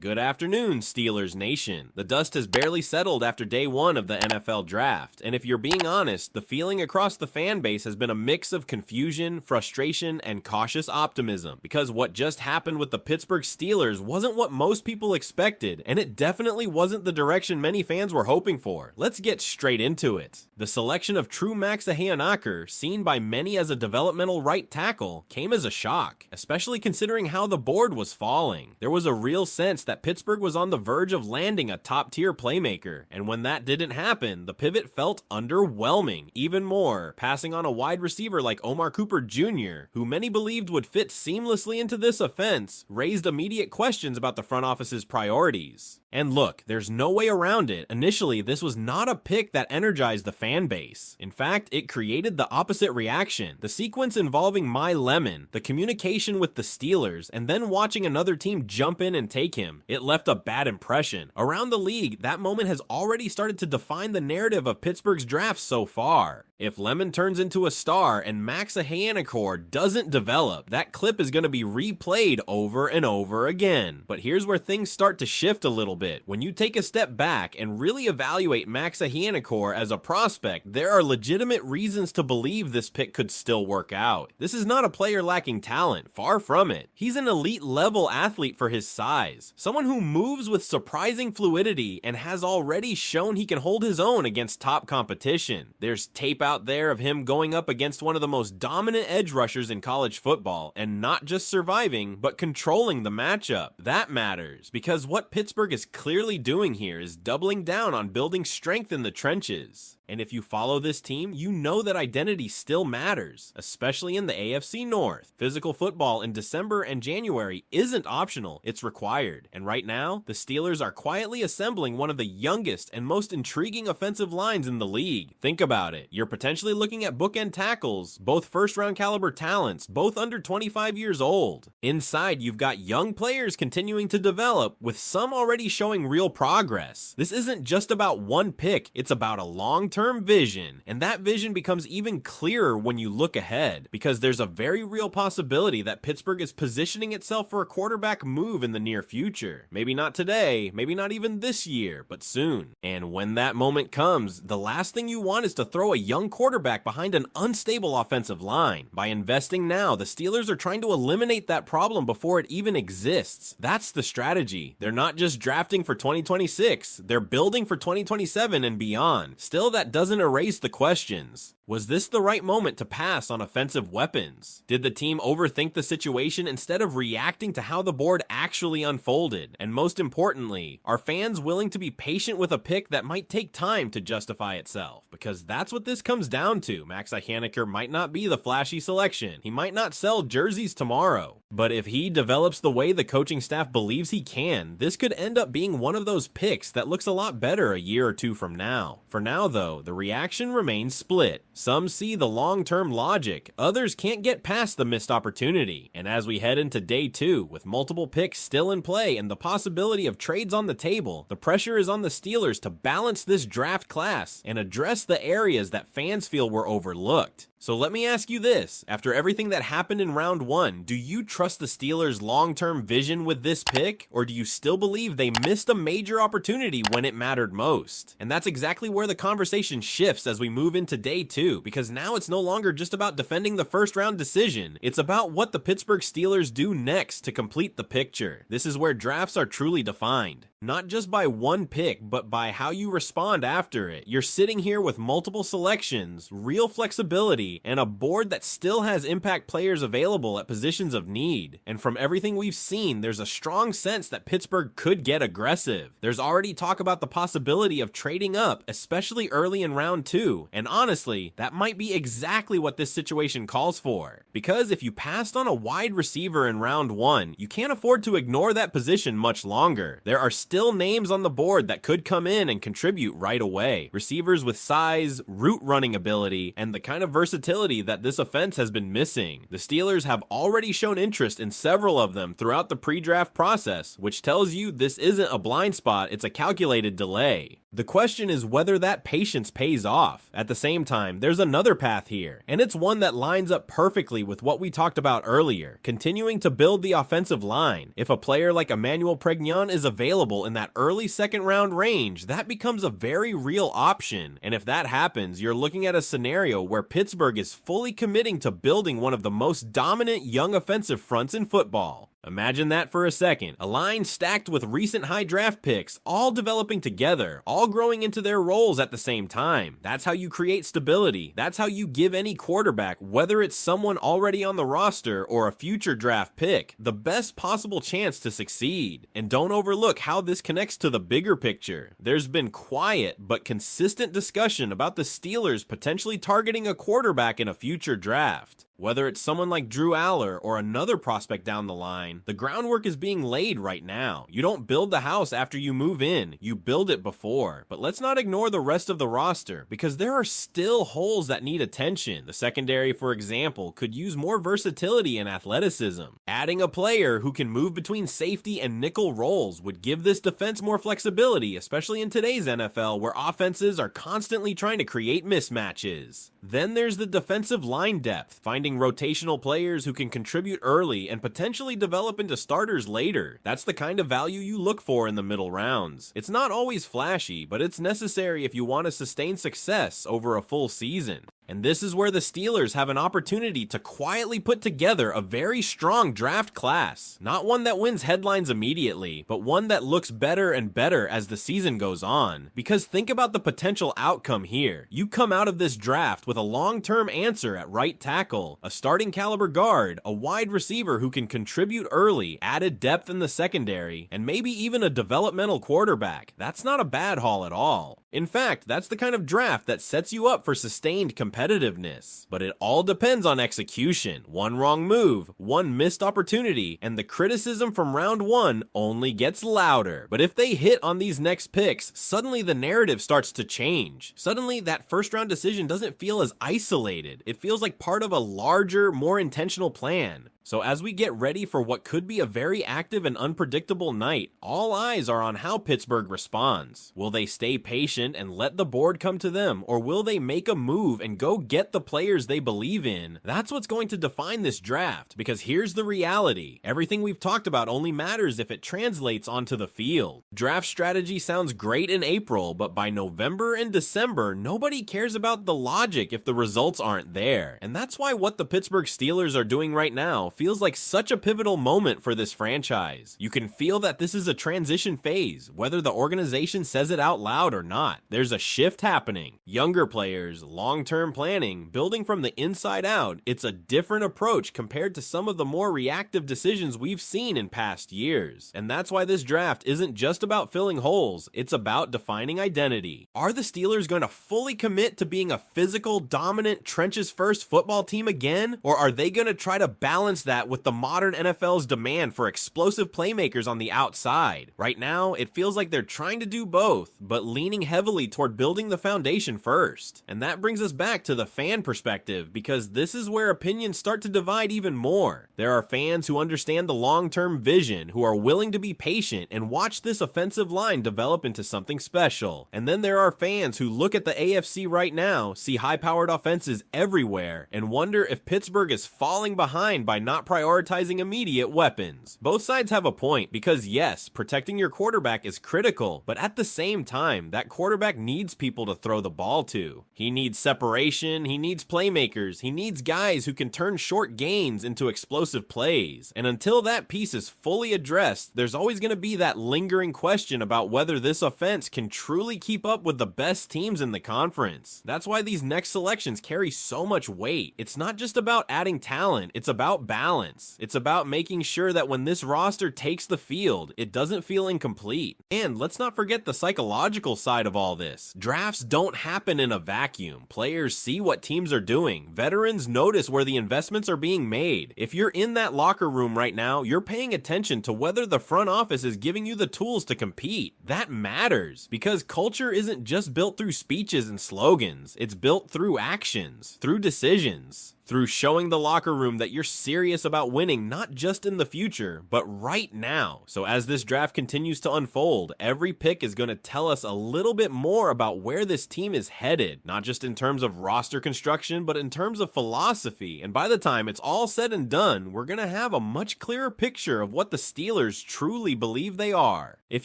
Good afternoon, Steelers Nation. The dust has barely settled after day one of the NFL draft, and if you're being honest, the feeling across the fan base has been a mix of confusion, frustration, and cautious optimism, because what just happened with the Pittsburgh Steelers wasn't what most people expected, and it definitely wasn't the direction many fans were hoping for. Let's get straight into it. The selection of True Max Ahianaker, seen by many as a developmental right tackle, came as a shock, especially considering how the board was falling. There was a real sense that Pittsburgh was on the verge of landing a top-tier playmaker, and when that didn't happen, the pivot felt underwhelming even more, passing on a wide receiver like Omar Cooper Jr., who many believed would fit seamlessly into this offense, raised immediate questions about the front office's priorities. And look, there's no way around it. Initially, this was not a pick that energized the fan base. In fact, it created the opposite reaction. The sequence involving My Lemon, the communication with the Steelers, and then watching another team jump in and take him, it left a bad impression. Around the league, that moment has already started to define the narrative of Pittsburgh's draft so far. If Lemon turns into a star and Max Ahianaker doesn't develop, that clip is going to be replayed over and over again. But here's where things start to shift a little bit. When you take a step back and really evaluate Max Ahianaker as a prospect, there are legitimate reasons to believe this pick could still work out. This is not a player lacking talent, far from it. He's an elite level athlete for his size, someone who moves with surprising fluidity and has already shown he can hold his own against top competition. There's tape out there of him going up against one of the most dominant edge rushers in college football and not just surviving, but controlling the matchup. That matters, because what Pittsburgh is clearly doing here is doubling down on building strength in the trenches. And if you follow this team, you know that identity still matters, especially in the AFC North. Physical football in December and January isn't optional, it's required. And right now, the Steelers are quietly assembling one of the youngest and most intriguing offensive lines in the league. Think about it. You're potentially looking at bookend tackles, both first-round caliber talents, both under 25 years old. Inside, you've got young players continuing to develop, with some already showing real progress. This isn't just about one pick, it's about a long-term vision, and that vision becomes even clearer when you look ahead, because there's a very real possibility that Pittsburgh is positioning itself for a quarterback move in the near future. Maybe not today, maybe not even this year, but soon. And when that moment comes, the last thing you want is to throw a young quarterback behind an unstable offensive line. By investing now, the Steelers are trying to eliminate that problem before it even exists. That's the strategy. They're not just drafting for 2026, they're building for 2027 and beyond. Still, that doesn't erase the questions. Was this the right moment to pass on offensive weapons? Did the team overthink the situation instead of reacting to how the board actually unfolded? And most importantly, are fans willing to be patient with a pick that might take time to justify itself? Because that's what this comes down to. Max Ahianaker might not be the flashy selection. He might not sell jerseys tomorrow. But if he develops the way the coaching staff believes he can, this could end up being one of those picks that looks a lot better a year or two from now. For now though, the reaction remains split. Some see the long-term logic, others can't get past the missed opportunity. And as we head into day 2, with multiple picks still in play and the possibility of trades on the table, the pressure is on the Steelers to balance this draft class and address the areas that fans feel were overlooked. So let me ask you this, after everything that happened in round 1, do you trust the Steelers' long-term vision with this pick, or do you still believe they missed a major opportunity when it mattered most? And that's exactly where the conversation shifts as we move into day 2, because now it's no longer just about defending the first-round decision, it's about what the Pittsburgh Steelers do next to complete the picture. This is where drafts are truly defined. Not just by one pick, but by how you respond after it. You're sitting here with multiple selections, real flexibility, and a board that still has impact players available at positions of need. And from everything we've seen, there's a strong sense that Pittsburgh could get aggressive. There's already talk about the possibility of trading up, especially early in round 2. And honestly, that might be exactly what this situation calls for. Because if you passed on a wide receiver in round 1, you can't afford to ignore that position much longer. There are still names on the board that could come in and contribute right away. Receivers with size, route running ability, and the kind of versatility that this offense has been missing. The Steelers have already shown interest in several of them throughout the pre-draft process, which tells you this isn't a blind spot, it's a calculated delay. The question is whether that patience pays off. At the same time, there's another path here, and it's one that lines up perfectly with what we talked about earlier, continuing to build the offensive line. If a player like Emmanuel Pregnon is available in that early second round range, that becomes a very real option. And if that happens, you're looking at a scenario where Pittsburgh is fully committing to building one of the most dominant young offensive fronts in football. Imagine that for a second. A line stacked with recent high draft picks, all developing together, all growing into their roles at the same time. That's how you create stability. That's how you give any quarterback, whether it's someone already on the roster or a future draft pick, the best possible chance to succeed. And don't overlook how this connects to the bigger picture. There's been quiet but consistent discussion about the Steelers potentially targeting a quarterback in a future draft. Whether it's someone like Drew Aller or another prospect down the line, the groundwork is being laid right now. You don't build the house after you move in, you build it before. But let's not ignore the rest of the roster, because there are still holes that need attention. The secondary, for example, could use more versatility and athleticism. Adding a player who can move between safety and nickel roles would give this defense more flexibility, especially in today's NFL where offenses are constantly trying to create mismatches. Then there's the defensive line depth, finding rotational players who can contribute early and potentially develop into starters later. That's the kind of value you look for in the middle rounds. It's not always flashy, but it's necessary if you want to sustain success over a full season. And this is where the Steelers have an opportunity to quietly put together a very strong draft class. Not one that wins headlines immediately, but one that looks better and better as the season goes on. Because think about the potential outcome here. You come out of this draft with a long-term answer at right tackle, a starting caliber guard, a wide receiver who can contribute early, added depth in the secondary, and maybe even a developmental quarterback. That's not a bad haul at all. In fact, that's the kind of draft that sets you up for sustained competitiveness. But it all depends on execution. One wrong move, one missed opportunity, and the criticism from round one only gets louder. But if they hit on these next picks, suddenly the narrative starts to change. Suddenly that first round decision doesn't feel as isolated. It feels like part of a larger, more intentional plan. So as we get ready for what could be a very active and unpredictable night, all eyes are on how Pittsburgh responds. Will they stay patient and let the board come to them, or will they make a move and go get the players they believe in? That's what's going to define this draft, because here's the reality. Everything we've talked about only matters if it translates onto the field. Draft strategy sounds great in April, but by November and December, nobody cares about the logic if the results aren't there. And that's why what the Pittsburgh Steelers are doing right now feels like such a pivotal moment for this franchise. You can feel that this is a transition phase, whether the organization says it out loud or not. There's a shift happening. Younger players, long-term planning, building from the inside out. It's a different approach compared to some of the more reactive decisions we've seen in past years. And that's why this draft isn't just about filling holes, it's about defining identity. Are the Steelers going to fully commit to being a physical, dominant, trenches-first football team again? Or are they going to try to balance that with the modern NFL's demand for explosive playmakers on the outside? Right now, it feels like they're trying to do both, but leaning heavily toward building the foundation first. And that brings us back to the fan perspective, because this is where opinions start to divide even more. There are fans who understand the long-term vision, who are willing to be patient and watch this offensive line develop into something special. And then there are fans who look at the AFC right now, see high-powered offenses everywhere, and wonder if Pittsburgh is falling behind by not prioritizing immediate weapons. Both sides have a point, because yes, protecting your quarterback is critical, but at the same time, that quarterback needs people to throw the ball to. He needs separation, he needs playmakers, he needs guys who can turn short gains into explosive plays. And until that piece is fully addressed, there's always going to be that lingering question about whether this offense can truly keep up with the best teams in the conference. That's why these next selections carry so much weight. It's not just about adding talent, it's about balance. It's about making sure that when this roster takes the field, it doesn't feel incomplete. And let's not forget the psychological side of all this. Drafts don't happen in a vacuum. Players see what teams are doing. Veterans notice where the investments are being made. If you're in that locker room right now, you're paying attention to whether the front office is giving you the tools to compete. That matters, because culture isn't just built through speeches and slogans. It's built through actions, through decisions, through showing the locker room that you're serious about winning not just in the future, but right now. So as this draft continues to unfold, every pick is going to tell us a little bit more about where this team is headed, not just in terms of roster construction, but in terms of philosophy. And by the time it's all said and done, we're going to have a much clearer picture of what the Steelers truly believe they are. If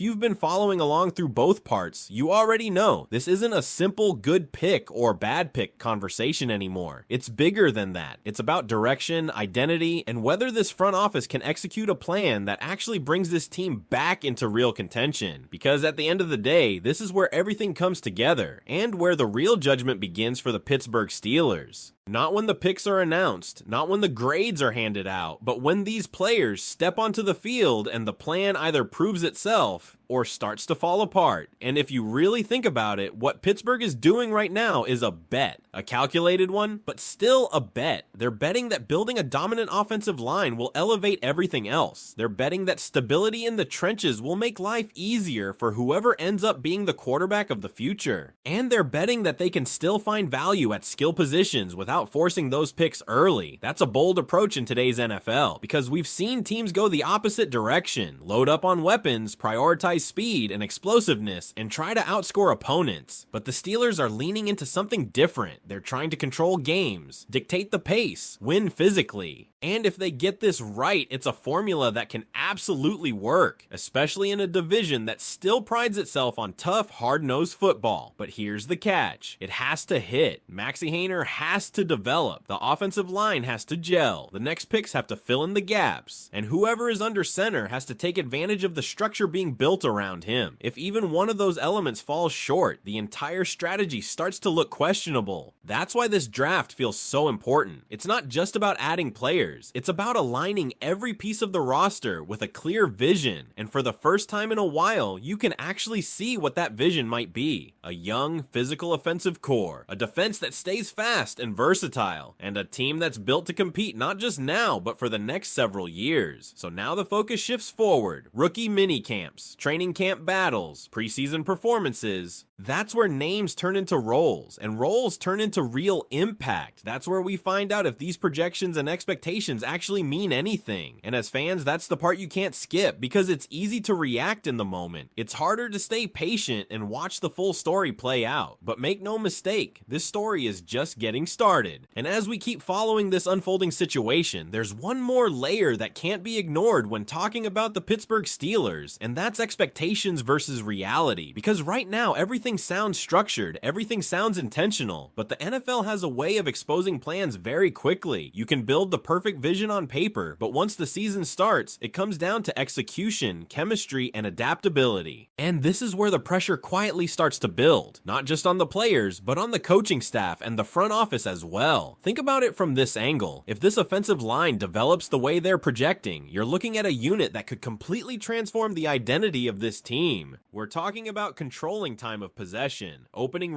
you've been following along through both parts, you already know this isn't a simple good pick or bad pick conversation anymore. It's bigger than that. It's about direction, identity, and whether this front office can execute a plan that actually brings this team back into real contention. Because at the end of the day, this is where everything comes together, and where the real judgment begins for the Pittsburgh Steelers. Not when the picks are announced, not when the grades are handed out, but when these players step onto the field and the plan either proves itself or starts to fall apart. And if you really think about it, what Pittsburgh is doing right now is a bet. A calculated one, but still a bet. They're betting that building a dominant offensive line will elevate everything else. They're betting that stability in the trenches will make life easier for whoever ends up being the quarterback of the future. And they're betting that they can still find value at skill positions without forcing those picks early. That's a bold approach in today's NFL, because we've seen teams go the opposite direction, load up on weapons, prioritize speed and explosiveness, and try to outscore opponents. But the Steelers are leaning into something different. They're trying to control games, dictate the pace, win physically. And if they get this right, it's a formula that can absolutely work, especially in a division that still prides itself on tough, hard-nosed football. But here's the catch. It has to hit. Maxie Hayner has to develop. The offensive line has to gel. The next picks have to fill in the gaps. And whoever is under center has to take advantage of the structure being built around him. If even one of those elements falls short, the entire strategy starts to look questionable. That's why this draft feels so important. It's not just about adding players. It's about aligning every piece of the roster with a clear vision, and for the first time in a while, you can actually see what that vision might be. A young, physical offensive core, a defense that stays fast and versatile, and a team that's built to compete not just now, but for the next several years. So now the focus shifts forward. Rookie mini camps, training camp battles, preseason performances. That's where names turn into roles, and roles turn into real impact. That's where we find out if these projections and expectations actually mean anything. And as fans, that's the part you can't skip, because it's easy to react in the moment. It's harder to stay patient and watch the full story play out. But make no mistake, this story is just getting started. And as we keep following this unfolding situation, there's one more layer that can't be ignored when talking about the Pittsburgh Steelers, and that's expectations versus reality. Because right now, everything sounds structured, everything sounds intentional, but the NFL has a way of exposing plans very quickly. You can build the perfect vision on paper, but once the season starts, it comes down to execution, chemistry, and adaptability. And this is where the pressure quietly starts to build, not just on the players, but on the coaching staff and the front office as well. Think about it from this angle. If this offensive line develops the way they're projecting, you're looking at a unit that could completely transform the identity of this team. We're talking about controlling time of possession, opening